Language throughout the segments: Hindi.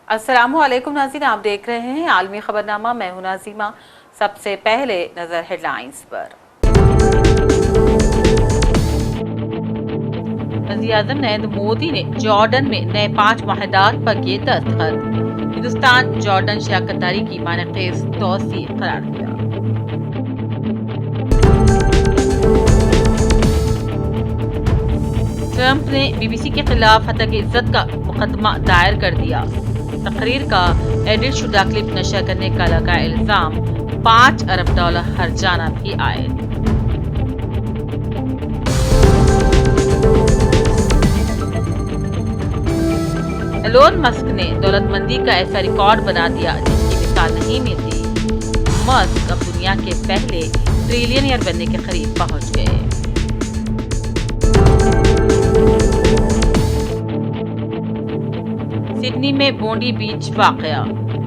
अस्सलामुअलैकुम नाज़रीन, आप देख रहे हैं आलमी खबरनामा। मैं हूं नाज़ीमा। सबसे पहले नजर हेडलाइंस पर। वज़ीर-ए-आज़म नरेंद्र मोदी ने जॉर्डन में नए 5 मुआहदात पर किए दस्तखत। हिंदुस्तान जॉर्डन शराकतदारी की मानक़ेस तौसीए करार दिया। ट्रंप ने बीबीसी के खिलाफ हत्या की इज्जत का मुकदमा दायर कर दिया। तकरीर का एडिट शुदा क्लिप नशर करने का लगा इल्जाम, $5 अरब हर्जाना भी आयद। एलोन मस्क ने दौलतमंदी का ऐसा रिकॉर्ड बना दिया जिसकी मिसाल नहीं मिलती। मस्क अब दुनिया के पहले ट्रिलियनियर बनने के करीब पहुंच गए। सिडनी में बोंडी बीच वाकया,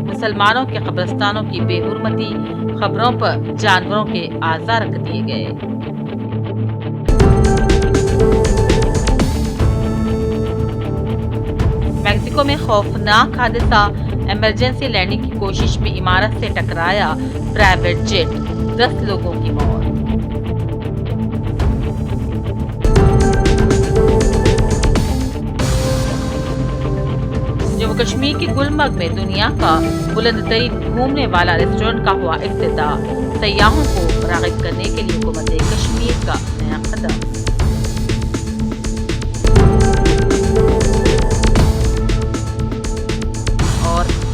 मुसलमानों के कब्रिस्तानों की बेहुरमती, खबरों पर जानवरों के आज़ा रख दिए गए। मेक्सिको में खौफनाक हादसा, इमरजेंसी लैंडिंग की कोशिश में इमारत से टकराया प्राइवेट जेट, 10 लोगों की मौत। जम्मू कश्मीर के गुलमर्ग में दुनिया का बुलंदतरीन घूमने वाला रेस्टोरेंट का हुआ इफ्तिताह, सयाहों को राग़िब करने के लिए हुकूमत कश्मीर का नया कदम।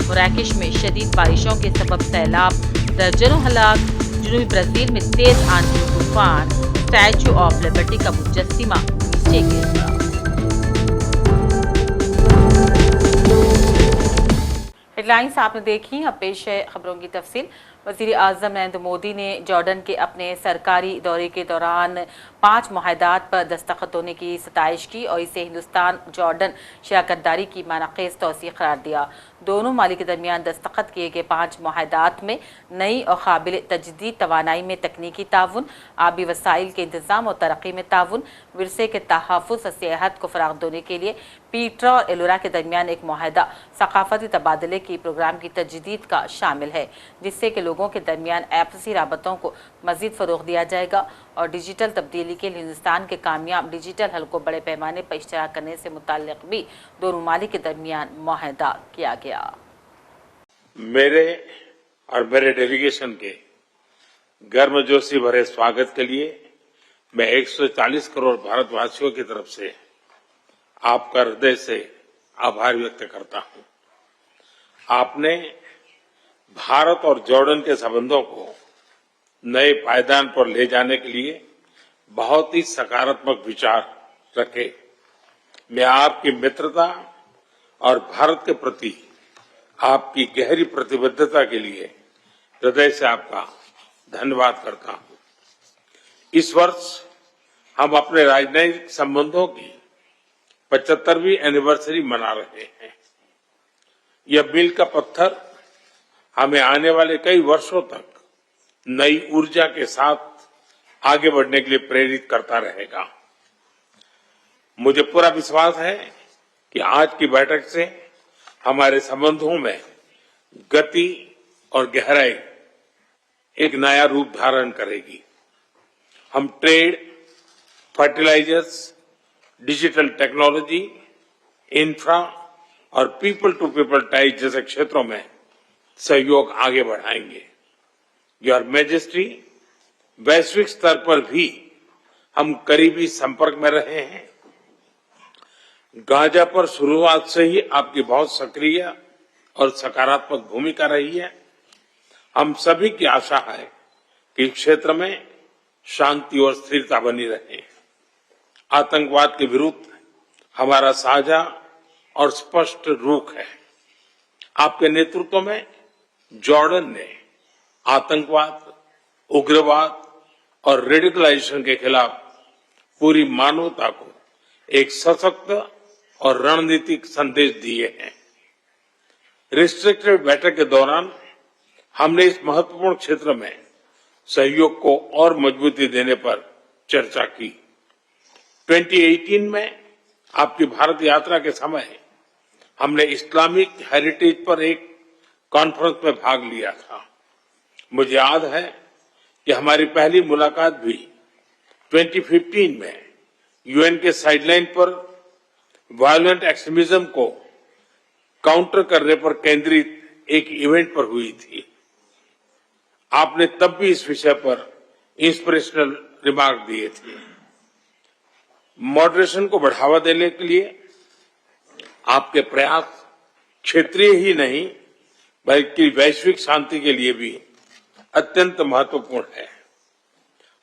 मराकेश में शदीद बारिशों के सबब सैलाब, दर्जनों हलाक। जनूबी ब्राजील में तेज आंधी तूफान, स्टैच्यू ऑफ लिबर्टी का मुजस्सिमा नीचे गिर गया। हेडलाइंस आपने देखी, अब पेश है खबरों की तफसील। वज़ीर-ए-आज़म नरेंद्र मोदी ने जॉर्डन के अपने सरकारी दौरे के दौरान 5 मुआहदात पर दस्तखत होने की सताइश की और इसे हिंदुस्तान जॉर्डन शराकतदारी की मानक़ेस तौसीए करार दिया। दोनों मालिक के दरमियान दस्तखत किए गए 5 मुआहदात में नई और काबिल तजदीद तवानाई में तकनीकी ताउन, आबी वसाइल के इंतज़ाम और तरक्की में ताउन, विरसे के तहफ़्फ़ुज़ और सेहत को फ़राग़ देने के लिए पीट्रा और एलोरा के दरमियान एक मुआहदा सकाफ़ती तबादले की प्रोग्राम की तजदीद का शामिल है, जिससे कि लोगों के दरमियान आपसी राबतों को मज़ीद फ़रोग़ दिया जाएगा और डिजिटल तब्दीली के लिए हिंदुस्तान के कामयाब डिजिटल हल को बड़े पैमाने पर इश्तराक करने से मुताल्लिक़ भी दोनों मालिक के दरमियान मुआहदा किया गया। मेरे और मेरे डेलीगेशन के गर्मजोशी भरे स्वागत के लिए मैं 140 करोड़ भारतवासियों की तरफ से आपका हृदय से आभार व्यक्त करता हूं। आपने भारत और जॉर्डन के संबंधों को नए पायदान पर ले जाने के लिए बहुत ही सकारात्मक विचार रखे। मैं आपकी मित्रता और भारत के प्रति आपकी गहरी प्रतिबद्धता के लिए हृदय से आपका धन्यवाद करता हूं। इस वर्ष हम अपने राजनयिक संबंधों की 75वीं एनिवर्सरी मना रहे हैं। यह मील का पत्थर हमें आने वाले कई वर्षों तक नई ऊर्जा के साथ आगे बढ़ने के लिए प्रेरित करता रहेगा। मुझे पूरा विश्वास है कि आज की बैठक से हमारे संबंधों में गति और गहराई एक नया रूप धारण करेगी। हम trade, fertilisers, digital technology, infra और पीपल टू पीपल टाइज जैसे क्षेत्रों में सहयोग आगे बढ़ाएंगे। योर मैजेस्टी, वैश्विक स्तर पर भी हम करीबी संपर्क में रहे हैं। गाजा पर शुरुआत से ही आपकी बहुत सक्रिय और सकारात्मक भूमिका रही है। हम सभी की आशा है कि क्षेत्र में शांति और स्थिरता बनी रहे। आतंकवाद के विरुद्ध हमारा साझा और स्पष्ट रुख है। आपके नेतृत्व में जॉर्डन ने आतंकवाद, उग्रवाद और रेडिकलाइजेशन के खिलाफ पूरी मानवता को एक सशक्त और रणनीतिक संदेश दिए हैं। रिस्ट्रिक्टेड बैठक के दौरान हमने इस महत्वपूर्ण क्षेत्र में सहयोग को और मजबूती देने पर चर्चा की। 2018 में आपकी भारत यात्रा के समय हमने इस्लामिक हेरिटेज पर एक कॉन्फ्रेंस में भाग लिया था। मुझे याद है कि हमारी पहली मुलाकात भी 2015 में यूएन के साइडलाइन पर वायलेंट एक्सट्रीमिज्म को काउंटर करने पर केंद्रित एक इवेंट पर हुई थी। आपने तब भी इस विषय पर इंस्पिरेशनल रिमार्क दिए थे। मॉडरेशन को बढ़ावा देने के लिए आपके प्रयास क्षेत्रीय ही नहीं बल्कि वैश्विक शांति के लिए भी अत्यंत महत्वपूर्ण है।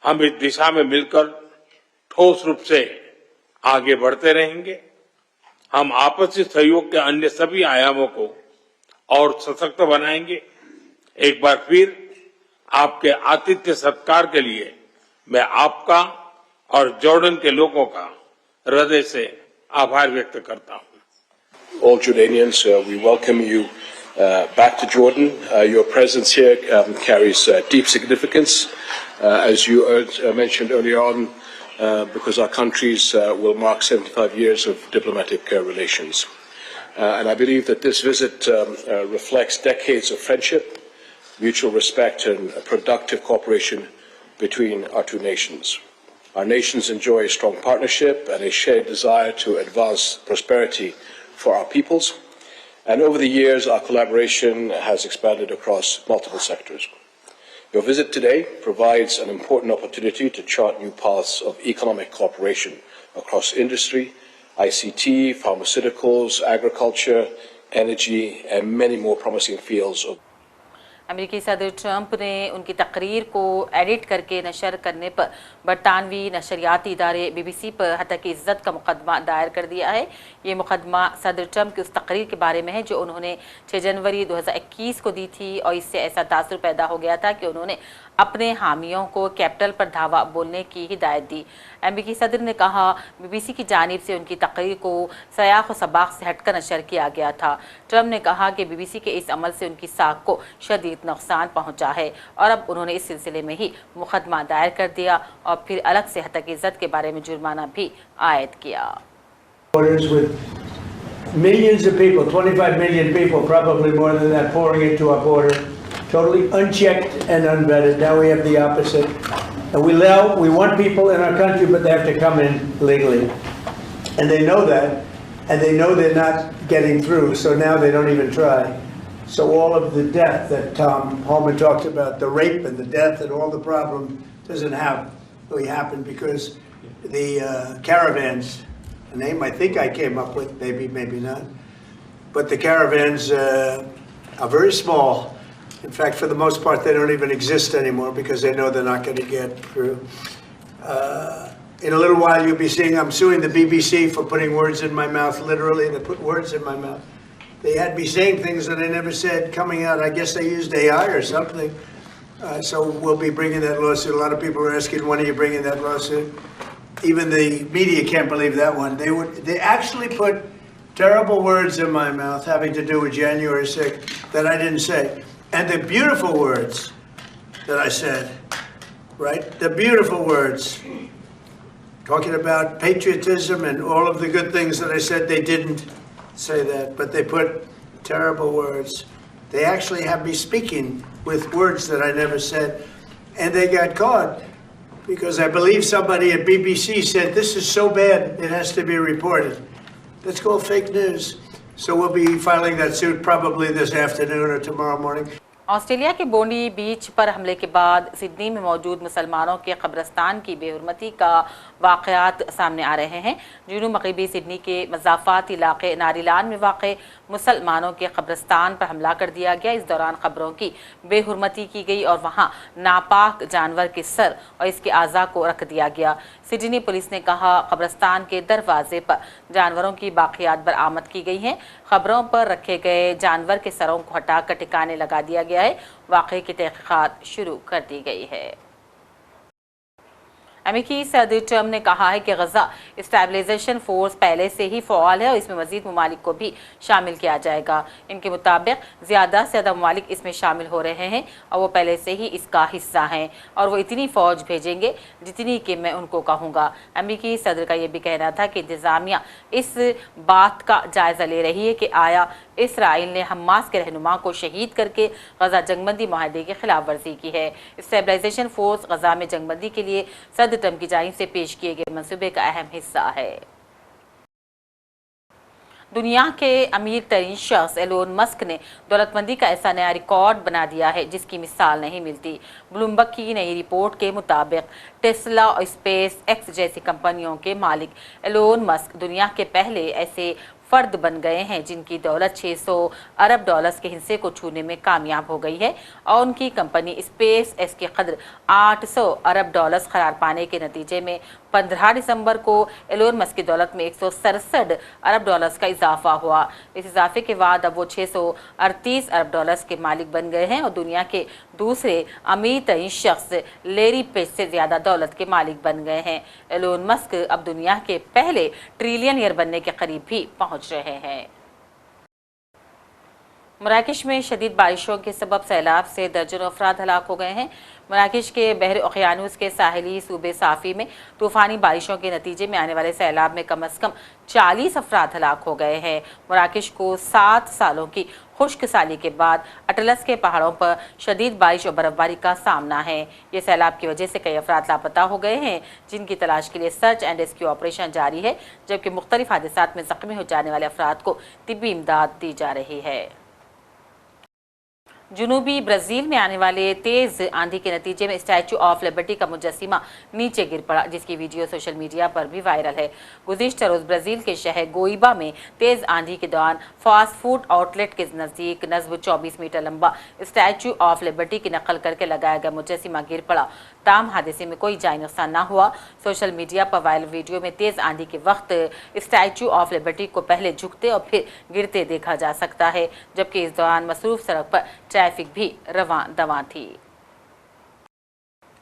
हम इस दिशा में मिलकर ठोस रूप से आगे बढ़ते रहेंगे। हम आपसी सहयोग के अन्य सभी आयामों को और सशक्त बनाएंगे। एक बार फिर आपके आतिथ्य सत्कार के लिए मैं आपका और जॉर्डन के लोगों का हृदय से आभार व्यक्त करता हूं। All Jordanians, we welcome you back to Jordan. Your presence here carries deep significance, as you mentioned earlier on, because our countries will mark 75 years of diplomatic relations. And I believe that this visit reflects decades of friendship, mutual respect, and productive cooperation between our two nations. Our nations enjoy a strong partnership and a shared desire to advance prosperity for our peoples, and over the years our collaboration has expanded across multiple sectors. Your visit today provides an important opportunity to chart new paths of economic cooperation across industry, ICT, pharmaceuticals, agriculture, energy, and many more promising fields of अमेरिकी सदर ट्रंप ने उनकी तकरीर को एडिट करके नशर करने पर बरतानवी नशरियाती इदारे बीबीसी पर हत्या इज्जत का मुकदमा दायर कर दिया है। ये मुकदमा सदर ट्रंप की उस तकरीर के बारे में है जो उन्होंने 6 जनवरी 2021 को दी थी और इससे ऐसा तासुर पैदा हो गया था कि उन्होंने अपने हामियों को कैपिटल पर धावा बोलने की हिदायत दी। अमेरिकी सदर ने कहा बीबीसी की जानिब से उनकी तकरीर को सयाख व सबाक से हटकर नशर किया गया था। ट्रंप ने कहा कि बीबीसी के इस अमल से उनकी साख को शदीद नुकसान पहुंचा है और अब उन्होंने इस सिलसिले में ही मुकदमा दायर कर दिया और फिर अलग से हत्या की इज्जत के बारे में जुर्माना भी आयद किया। Millions of people, 25 million people, probably more than that, pouring into our border, totally unchecked and unvetted. Now we have the opposite. And we want people in our country, but they have to come in legally. And they know that, and they know they're not getting through, so now they don't even try. So all of the death that Tom Holman talked about, the rape and the death and all the problem doesn't really happen because the caravans, a name I think I came up with, maybe not, but the caravans are very small. In fact, for the most part, they don't even exist anymore because they know they're not going to get through. In a little while, you'll be seeing I'm suing the BBC for putting words in my mouth. Literally, they put words in my mouth. They had me saying things that I never said coming out. I guess they used AI or something. So we'll be bringing that lawsuit. A lot of people are asking, when are you bringing that lawsuit? Even the media can't believe that one. They actually put terrible words in my mouth having to do with January 6th that I didn't say. And the beautiful words that I said, right? The beautiful words, talking about patriotism and all of the good things that I said, they didn't say that, but they put terrible words. They actually have me speaking with words that I never said, and they got caught because I believe somebody at BBC said, this is so bad, it has to be reported. That's called fake news. So we'll be filing that suit probably this afternoon or tomorrow morning. Australia के बोंडी बीच पर हमले के बाद सिडनी में मौजूद मुसलमानों के कब्रिस्तान की बेहुरमती का वाक़यात सामने आ रहे हैं। जुनूब मगरबी सिडनी के मज़ाफ़ाती इलाके नारीलान में वाक़े मुसलमानों के कब्रिस्तान पर हमला कर दिया गया। इस दौरान क़ब्रों की बेहुरमती की गई और वहां नापाक जानवर के सर और इसके आज़ा को रख दिया गया। सिडनी पुलिस ने कहा कब्रिस्तान के दरवाजे पर जानवरों की बाक़ियात बरामद की गई हैं। क़ब्रों पर रखे गए जानवर के सरों को हटाकर ठिकाने लगा दिया गया है। वाक़े की तहक़ीक़ात शुरू कर दी गई है। अमेरिकी सदर ट्रम्प ने कहा है कि गजा स्टेबलाइजेशन फोर्स पहले से ही फ़ाल है और इसमें मजीद ममालिक को भी शामिल किया जाएगा। इनके मुताबिक ज़्यादा से ज़्यादा ममालिक इसमें शामिल हो रहे हैं और वो पहले से ही इसका हिस्सा हैं और वो इतनी फ़ौज भेजेंगे जितनी कि मैं उनको कहूँगा। अमेरिकी सदर का ये भी कहना था कि इंतज़ामिया इस बात का जायज़ा ले रही है कि आया इसराइल ने हमास के रहनुमा को शहीद करके गजा जंगबंदी माहदे की खिलाफ वर्जी की है। स्टेबलाइजेशन फोर्स गजा में जंगबंदी के लिए सदर ट्रम्प की जानिब से पेश किए गए मंसूबे का अहम हिस्सा है। दुनिया के अमीर तरीन शख्स एलोन मस्क ने दौलतमंदी का ऐसा नया रिकॉर्ड बना दिया है जिसकी मिसाल नहीं मिलती। ब्लूमबर्ग की नई रिपोर्ट के मुताबिक टेस्ला और स्पेस एक्स जैसी कंपनियों के मालिक एलोन मस्क दुनिया के पहले ऐसे फर्द बन गए हैं जिनकी दौलत 600 अरब डॉलर्स के हिस्से को छूने में कामयाब हो गई है और उनकी कंपनी स्पेस एक्स की कदर 800 अरब डॉलर्स करार पाने के नतीजे में 15 दिसंबर को एलोन मस्क की दौलत में 167 अरब डॉलर्स का इजाफा हुआ। इस इजाफे के बाद अब वो 638 अरब डॉलर्स के मालिक बन गए हैं और दुनिया के दूसरे अमीर तरीन शख्स लेरी पेज से ज्यादा दौलत के मालिक बन गए हैं। एलोन मस्क अब दुनिया के पहले ट्रिलियनियर बनने के करीब भी पहुंच रहे हैं। मराकश में शदीद बारिशों के सबब सैलाब से दर्जनों अफराद हलाक हो गए हैं। मराकश के बहर ओकियानूस के साहिली सूबे साफी में तूफानी बारिशों के नतीजे में आने वाले सैलाब में कम अज कम 40 अफराद हलाक हो गए हैं। मराकश को 7 सालों की खुश्क साली के बाद अटलस के पहाड़ों पर शदीद बारिश और बर्फबारी का सामना है। ये सैलाब की वजह से कई अफराद लापता हो गए हैं जिनकी तलाश के लिए सर्च एंड रेस्क्यू ऑपरेशन जारी है, जबकि मुख्तलिफ हादसात में जख्मी हो जाने वाले अफराद को तिब्बी इमदाद दी जा रही है। जुनूबी ब्राज़ील में आने वाले तेज आंधी के नतीजे में स्टैचू ऑफ लिबर्टी का मुजस्सिमा नीचे गिर पड़ा, जिसकी वीडियो सोशल मीडिया पर भी वायरल है। गुज़िश्ता रोज़ ब्राज़ील के शहर गोइबा में तेज आंधी के दौरान फास्ट फूड आउटलेट के नज़दीक नस्ब 24 मीटर लंबा स्टैचू ऑफ लिबर्टी की नकल करके लगाया गया मुजस्सिमा गिर पड़ा। ताम हादसे में कोई जानी नुकसान न हुआ। सोशल मीडिया पर वायरल वीडियो में तेज आंधी के वक्त स्टैचू ऑफ लिबर्टी को पहले झुकते और फिर गिरते देखा जा सकता है, जबकि इस दौरान मसरूफ सड़क पर ट्रैफिक भी रवां दवां थी।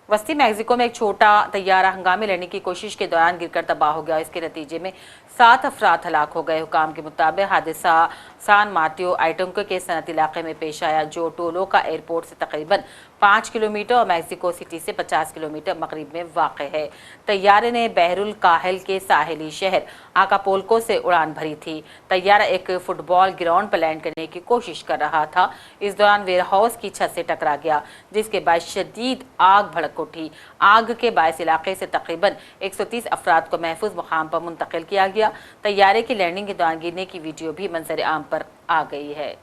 वस्ती मैक्सिको में एक छोटा तैयारा हंगामे लड़ने की कोशिश के दौरान गिरकर तबाह हो गया। इसके नतीजे में 7 अफराद हलाक हो गए। हुकाम के मुताबिक हादसा सान मार्टिनो आइटंको के सनती इलाके में पेश आया, जो टोलो का एयरपोर्ट से तकरीबन 5 किलोमीटर और मैक्सिको सिटी से 50 किलोमीटर मगरिब में वाक़ है। तैयारे ने बहरुल काहिल के साहिली शहर आकापुल्को से उड़ान भरी थी। तैयारा एक फुटबॉल ग्राउंड पर लैंड करने की कोशिश कर रहा था। इस दौरान वेयरहाउस की छत से टकरा गया, जिसके बाद शदीद आग भड़क उठी। आग के बायस इलाके से तकरीबन 130 अफराद को महफूज मुकाम पर मुंतकिल किया गया। तैयारे की लैंडिंग के दौरान गिरने की वीडियो भी मंजर आम पर आ गई है।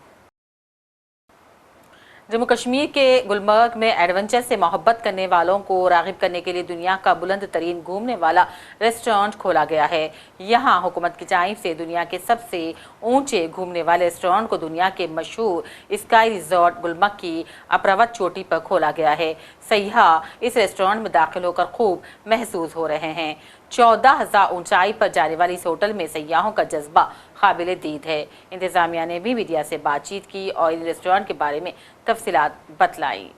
जम्मू कश्मीर के गुलमर्ग में एडवेंचर से मोहब्बत करने वालों को राग़िब करने के लिए दुनिया का बुलंद तरीन घूमने वाला रेस्टोरेंट खोला गया है। यहाँ हुकूमत की जानिब से दुनिया के सबसे ऊंचे घूमने वाले रेस्टोरेंट को दुनिया के मशहूर स्काई रिजॉर्ट गुलमर्ग की अपरावत चोटी पर खोला गया है। सयाह इस रेस्टोरेंट में दाखिल होकर खूब महसूस हो रहे हैं। 14,000 ऊंचाई पर जाने वाली इस होटल में सयाहों का जज्बा काबिल दीद है। इंतजामिया ने भी मीडिया से बातचीत की और इन रेस्टोरेंट के बारे में तफसीलात बतलाई।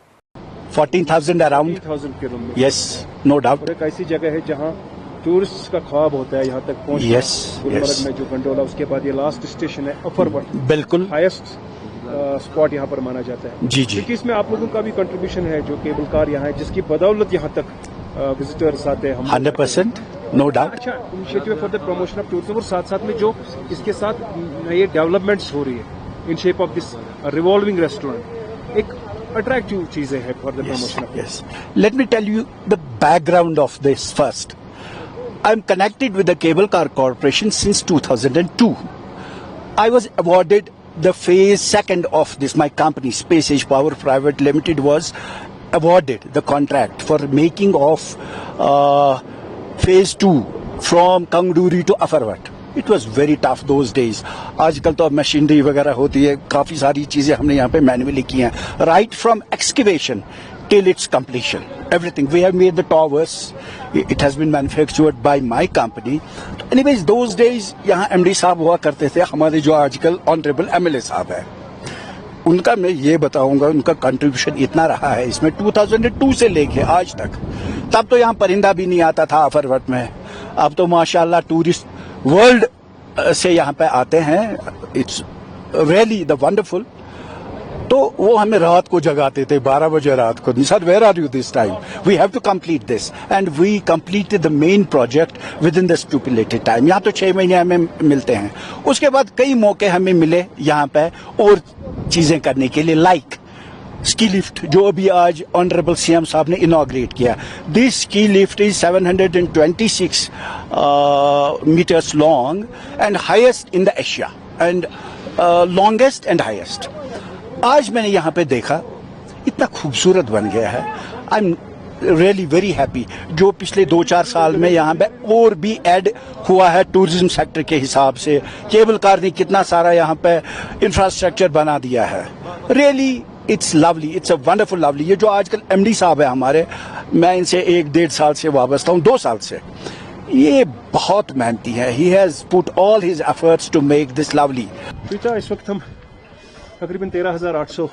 14,000 अराउंड, यस, नो डाउट। एक ऐसी जगह है जहाँ टूरिस्ट का ख्वाब होता है यहाँ तक पहुँचना। यस, गुलमर्ग में जो गंडोला, उसके बाद ये लास्ट स्टेशन है अफरवट, बिल्कुल हाईएस्ट स्पॉट यहाँ पर माना जाता है। जी जी, क्योंकि इसमें आप लोगों का भी कंट्रीब्यूशन है, जो केबल कार यहाँ है, जिसकी बदौलत यहाँ तक विजिटर्स आते हैं। 100%, नो डाउट। अच्छा initiative for the promotion of tourism, और साथ साथ में जो इसके साथ ये डेवलपमेंट्स हो रही है in shape of this revolving restaurant, एक अट्रैक्टिव चीजें हैं for the promotion of Yes. Let me tell you the background of this first. I'm connected with the Cable Car Corporation since 2002. I was awarded the phase 2 of this. My company, Space Age Power Private Limited, was awarded the contract for making of phase 2 from Kangduri to Afarvat. It was very tough those days. आजकल तो अब मशीनरी वगैरह होती है, काफी सारी चीजें हमने यहाँ पे मैन्युअली की हैं. Right from excavation till its completion, everything. We have made the towers. It has been manufactured by my company. Anyways, those days यहाँ MD साहब हुआ करते थे, हमारे जो आजकल ऑनरेबल MLA साहब है. उनका मैं ये बताऊंगा, उनका कंट्रीब्यूशन इतना रहा है इसमें 2002 से लेके आज तक। तब तो यहाँ परिंदा भी नहीं आता था अफरवट में, अब तो माशाल्लाह टूरिस्ट वर्ल्ड से यहाँ पे आते हैं। It's really the wonderful. तो वो हमें रात को जगाते थे 12 बजे रात को, sir where are you this time, we have to complete this, and we completed the main project within the stipulated time. यहाँ तो 6 महीने हमें मिलते हैं, उसके बाद कई मौके हमें मिले यहाँ पे और चीजें करने के लिए, लाइक स्की लिफ्ट जो अभी आज ऑनरेबल सीएम साहब ने इनॉग्रेट किया। This ski lift is 726 metres long and highest in the Asia, and longest and highest. आज मैंने यहाँ पे देखा इतना खूबसूरत बन गया है। I am really very happy. जो पिछले 2-4 साल में यहाँ पे और भी ऐड हुआ है टूरिज्म सेक्टर के हिसाब से, केबल कार ने कितना सारा यहाँ पे इंफ्रास्ट्रक्चर बना दिया है। Really it's lovely, it's a wonderful lovely. ये जो आजकल एमडी साहब है हमारे, मैं इनसे 1-1.5 साल से वाबस्ता हूँ, 2 साल से, ये बहुत मेहनती है। He has put all his efforts to make this lovely. इस वक्त हम तकरीबन 13,800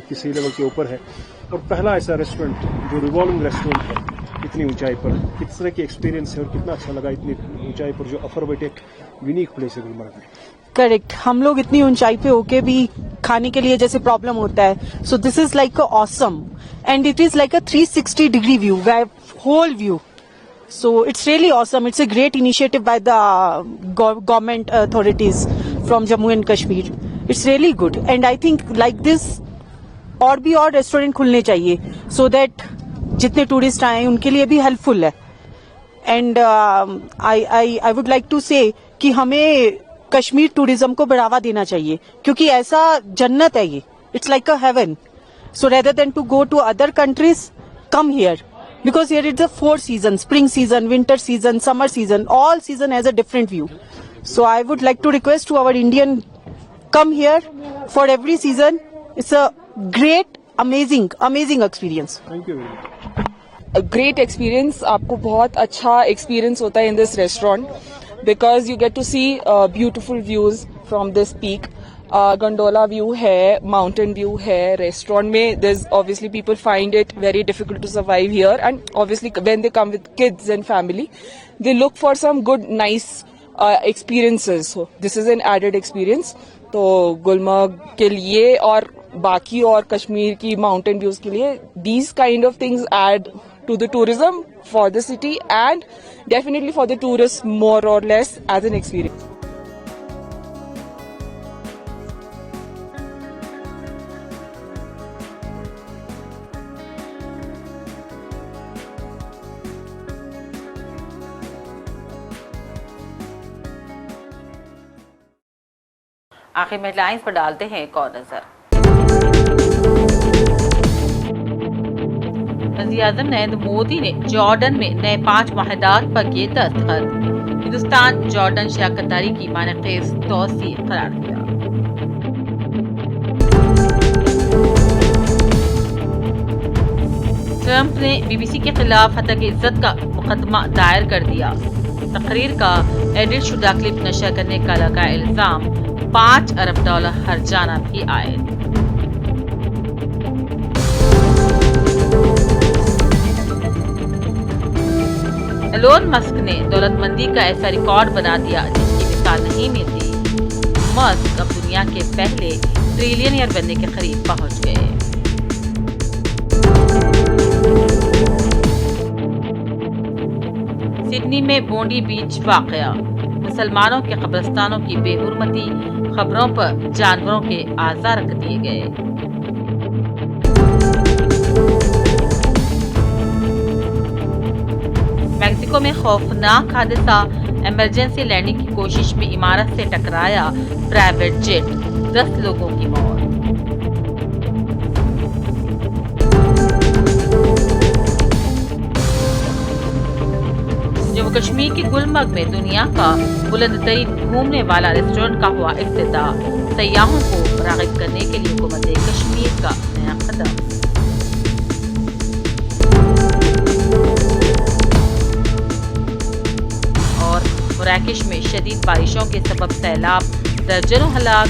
की सी लेवल के ऊपर है, और पहला ऐसा रेस्टोरेंट जो रिवॉल्विंग रेस्टोरेंट है इतनी ऊंचाई पर। किस तरह की एक्सपीरियंस है और कितना अच्छा लगा इतनी ऊंचाई पर, जो अफरवट एक यूनिक प्लेस है गुलमर्ग में। करेक्ट, हम लोग इतनी ऊंचाई पे होके भी खाने के लिए जैसे प्रॉब्लम होता है, so this is like a awesome and it is like a 360 degree view, whole view. So it's really awesome. It's a great initiative by the government authorities from Jammu and Kashmir. It's really good, and I think like this और भी और रेस्टोरेंट खुलने चाहिए, so that जितने टूरिस्ट आए उनके लिए भी हेल्पफुल है. And I would like to say कि हमें कश्मीर टूरिज्म को बढ़ावा देना चाहिए, क्योंकि ऐसा जन्नत है ये. It's like a heaven. So rather than to go to other countries, come here. Because here it's the 4 seasons: spring season, winter season, summer season. All season has a different view. So I would like to request to our Indian, come here for every season. It's a great, amazing experience. Thank you very much. A great experience. आपको बहुत अच्छा experience होता है in this restaurant because you get to see beautiful views from this peak. Gondola view है, माउंटेन व्यू है. रेस्टोरेंट में there's obviously people find it very difficult to survive here, and obviously when they come with kids and family, they look for some good nice experiences. So this is an added experience. तो गुलमर्ग के लिए और बाकी और कश्मीर की माउंटेन व्यूज के लिए these kind of things add to the tourism for the city and definitely for the tourists more or less as an experience. आखिर में हेडलाइंस पर डालते हैं एक और नजर. वज़ीर-ए-आज़म नरेंद्र मोदी ने जॉर्डन में नए 5 मुआहदात पर किए दस्तखत. हिंदुस्तान जॉर्डन शराकतदारी की मानेखेज तौसीए करार दिया. ट्रंप ने बीबीसी के खिलाफ हत्या की इज्जत का मुकदमा दायर कर दिया. तकरीर का एडिट शुदा क्लिप नशर करने का लगा इल्जाम. $5 अरब हर्जाना भी आए. एलोन मस्क ने दौलतमंदी का ऐसा रिकॉर्ड बना दिया जिसकी मिसाल नहीं मिलती. मस्क अब दुनिया के पहले ट्रिलियनियर बनने के करीब पहुंच गए. सिडनी में बोंडी बीच वाकया. मुसलमानों के कब्रिस्तानों की बेहुरमती खबरों पर जानवरों के आज़ा रख दिए गए. मैक्सिको में खौफनाक हादसा. इमरजेंसी लैंडिंग की कोशिश में इमारत से टकराया प्राइवेट जेट. 10 लोगों की मौत. जम्मू कश्मीर के गुलमर्ग में दुनिया का बुलंदतरीन घूमने वाला रेस्टोरेंट का हुआ इफ्तिताह. सयाहों को राग़िब करने के लिए हुकूमत कश्मीर का नया कदम. और मराकश में शदीद बारिशों के सबब सैलाब. दर्जनों हलाक.